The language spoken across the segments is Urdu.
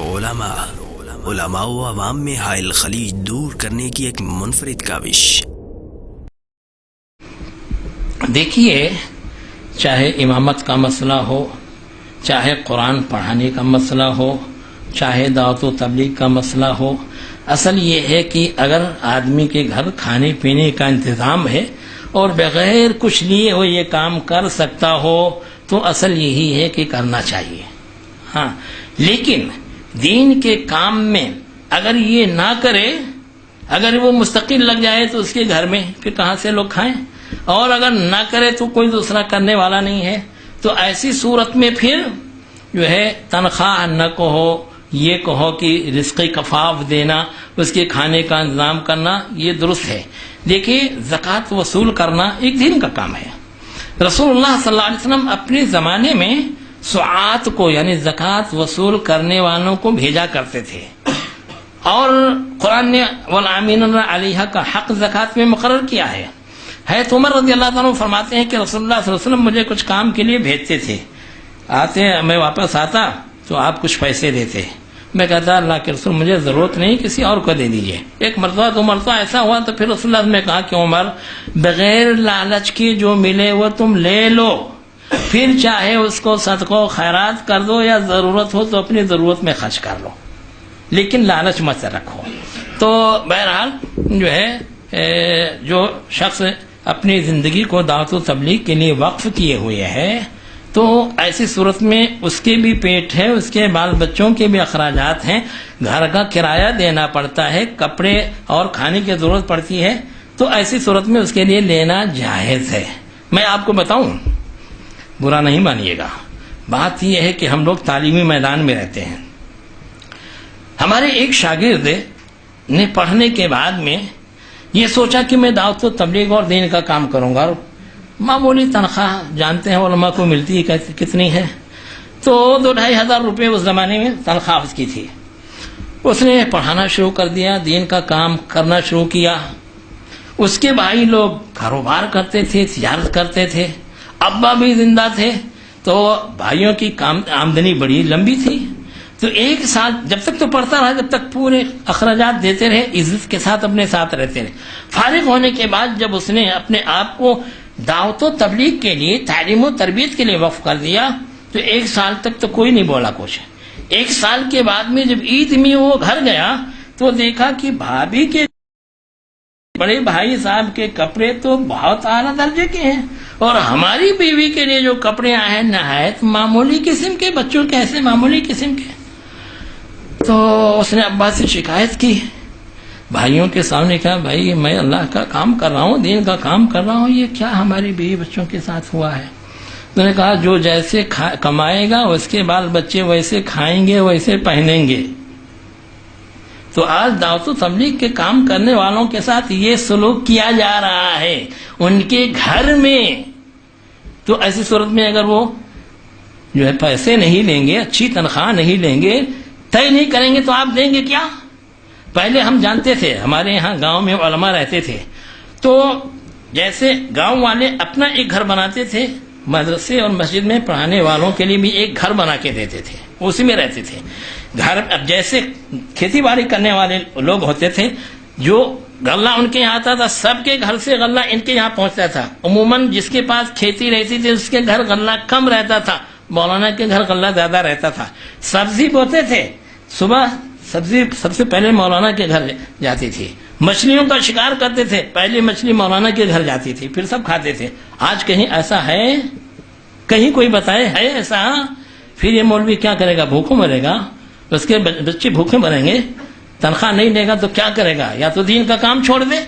علماء و عوام میں حائل خلیج دور کرنے کی ایک منفرد کاوش۔ دیکھیے، چاہے امامت کا مسئلہ ہو، چاہے قرآن پڑھانے کا مسئلہ ہو، چاہے دعوت و تبلیغ کا مسئلہ ہو، اصل یہ ہے کہ اگر آدمی کے گھر کھانے پینے کا انتظام ہے اور بغیر کچھ لیے وہ یہ کام کر سکتا ہو تو اصل یہی ہے کہ کرنا چاہیے۔ ہاں، لیکن دین کے کام میں اگر یہ نہ کرے، اگر وہ مستقل لگ جائے تو اس کے گھر میں پھر کہاں سے لوگ کھائیں، اور اگر نہ کرے تو کوئی دوسرا کرنے والا نہیں ہے، تو ایسی صورت میں پھر جو ہے تنخواہ نہ کہو، یہ کہو کہ رزق کفاف دینا، اس کے کھانے کا انتظام کرنا، یہ درست ہے۔ دیکھیے، زکوٰۃ وصول کرنا ایک دین کا کام ہے۔ رسول اللہ صلی اللہ علیہ وسلم اپنے زمانے میں سعات کو یعنی زکوٰۃ وصول کرنے والوں کو بھیجا کرتے تھے، اور قرآن نے والعاملین علیہا کا حق زکوٰۃ میں مقرر کیا ہے۔ حضرت عمر رضی اللہ عنہ فرماتے ہیں کہ رسول اللہ صلی اللہ علیہ وسلم مجھے کچھ کام کے لیے بھیجتے تھے، میں واپس آتا تو آپ کچھ پیسے دیتے، میں کہتا اللہ کے رسول مجھے ضرورت نہیں، کسی اور کو دے دیجئے۔ ایک مرتبہ دو مرتبہ ایسا ہوا تو پھر رسول اللہ نے کہا کہ عمر، بغیر لالچ کے جو ملے وہ تم لے لو، پھر چاہے اس کو صدقہ و خیرات کر دو یا ضرورت ہو تو اپنی ضرورت میں خرچ کر لو، لیکن لالچ مت رکھو۔ تو بہرحال جو ہے جو شخص اپنی زندگی کو دعوت و تبلیغ کے لیے وقف کیے ہوئے ہے تو ایسی صورت میں اس کے بھی پیٹ ہے، اس کے بال بچوں کے بھی اخراجات ہیں، گھر کا کرایہ دینا پڑتا ہے، کپڑے اور کھانے کی ضرورت پڑتی ہے، تو ایسی صورت میں اس کے لیے لینا جائز ہے۔ میں آپ کو بتاؤں، برا نہیں مانیے گا، بات یہ ہے کہ ہم لوگ تعلیمی میدان میں رہتے ہیں۔ ہمارے ایک شاگرد نے پڑھنے کے بعد میں یہ سوچا کہ میں دعوت و تبلیغ اور دین کا کام کروں گا، اور معمولی تنخواہ جانتے ہیں علماء کو ملتی ہے کتنی ہے، تو 2,500 روپے اس زمانے میں تنخواہ اس کی تھی۔ اس نے پڑھانا شروع کر دیا، دین کا کام کرنا شروع کیا۔ اس کے بھائی لوگ کاروبار کرتے تھے، تجارت کرتے تھے، ابا بھی زندہ تھے، تو بھائیوں کی آمدنی بڑی لمبی تھی۔ تو ایک سال جب تک تو پڑھتا رہا، جب تک پورے اخراجات دیتے رہے، عزت کے ساتھ اپنے ساتھ رہتے رہے۔ فارغ ہونے کے بعد جب اس نے اپنے آپ کو دعوت و تبلیغ کے لیے، تعلیم و تربیت کے لیے وقف کر دیا تو ایک سال تک تو کوئی نہیں بولا کچھ۔ ایک سال کے بعد میں جب عید میں وہ گھر گیا تو دیکھا کہ بھابھی کے بڑے بھائی صاحب کے کپڑے تو بہت اعلیٰ درجے کے ہیں، اور ہماری بیوی کے لیے جو کپڑے آئے ہیں نہایت معمولی قسم کے، بچوں کے ایسے معمولی قسم کے۔ تو اس نے ابا سے شکایت کی، بھائیوں کے سامنے کہا، بھائی میں اللہ کا کام کر رہا ہوں، دین کا کام کر رہا ہوں، یہ کیا ہماری بیوی بچوں کے ساتھ ہوا ہے؟ انہوں نے کہا جو جیسے کمائے گا اس کے بال بچے ویسے کھائیں گے، ویسے پہنیں گے۔ تو آج دعوت و تبلیغ کے کام کرنے والوں کے ساتھ یہ سلوک کیا جا رہا ہے ان کے گھر میں۔ تو ایسی صورت میں اگر وہ جو ہے پیسے نہیں لیں گے، اچھی تنخواہ نہیں لیں گے، طے نہیں کریں گے، تو آپ دیں گے کیا؟ پہلے ہم جانتے تھے، ہمارے یہاں گاؤں میں علماء رہتے تھے، تو جیسے گاؤں والے اپنا ایک گھر بناتے تھے، مدرسے اور مسجد میں پڑھانے والوں کے لیے بھی ایک گھر بنا کے دیتے تھے، اسی میں رہتے تھے۔ گھر اب جیسے کھیتی باڑی کرنے والے لوگ ہوتے تھے، جو غلہ ان کے یہاں آتا تھا، سب کے گھر سے غلہ ان کے یہاں پہنچتا تھا۔ عموماً جس کے پاس کھیتی رہتی تھی اس کے گھر غلہ کم رہتا تھا، مولانا کے گھر غلہ زیادہ رہتا تھا۔ سبزی بوتے تھے، صبح سبزی سب سے پہلے مولانا کے گھر جاتی تھی۔ مچھلیوں کا شکار کرتے تھے، پہلے مچھلی مولانا کے گھر جاتی تھی، پھر سب کھاتے تھے۔ آج کہیں ایسا ہے؟ کہیں کوئی بتائے ہے ایسا؟ پھر یہ مولوی کیا کرے گا؟ بھوکوں مرے گا، اس کے بچے بھوکے مریں گے، تنخواہ نہیں لے گا تو کیا کرے گا؟ یا تو دین کا کام چھوڑ دے،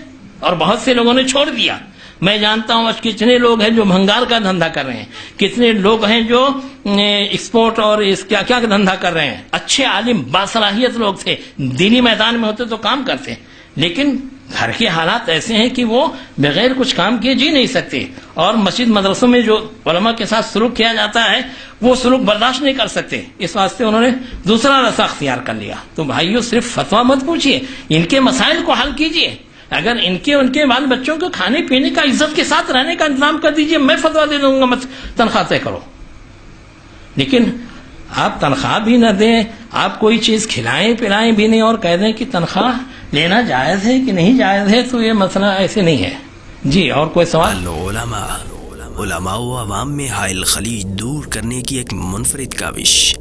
اور بہت سے لوگوں نے چھوڑ دیا۔ میں جانتا ہوں کتنے لوگ ہیں جو بھنگار کا دھندا کر رہے ہیں، کتنے لوگ ہیں جو ایکسپورٹ اور کیا کیا دھندا کر رہے ہیں۔ اچھے عالم باصلاحیت لوگ تھے، دینی میدان میں ہوتے تو کام کرتے، لیکن گھر کے حالات ایسے ہیں کہ وہ بغیر کچھ کام کیے جی نہیں سکتے، اور مسجد مدرسوں میں جو علماء کے ساتھ سلوک کیا جاتا ہے وہ سلوک برداشت نہیں کر سکتے، اس واسطے انہوں نے دوسرا راستہ اختیار کر لیا۔ تو بھائیوں، صرف فتویٰ مت پوچھیے، ان کے مسائل کو حل کیجیے۔ اگر ان کے بال بچوں کو کھانے پینے کا، عزت کے ساتھ رہنے کا انتظام کر دیجئے، میں فتویٰ دے دوں گا، مت تنخواہ طے کرو۔ لیکن آپ تنخواہ بھی نہ دیں، آپ کوئی چیز کھلائیں پلائیں بھی نہیں اور کہہ دیں کہ تنخواہ لینا جائز ہے کہ نہیں جائز ہے، تو یہ مسئلہ ایسے نہیں ہے. جی اور کوئی سوال؟ علماء و عوام میں حائل خلیج دور کرنے کی ایک منفرد کاوش.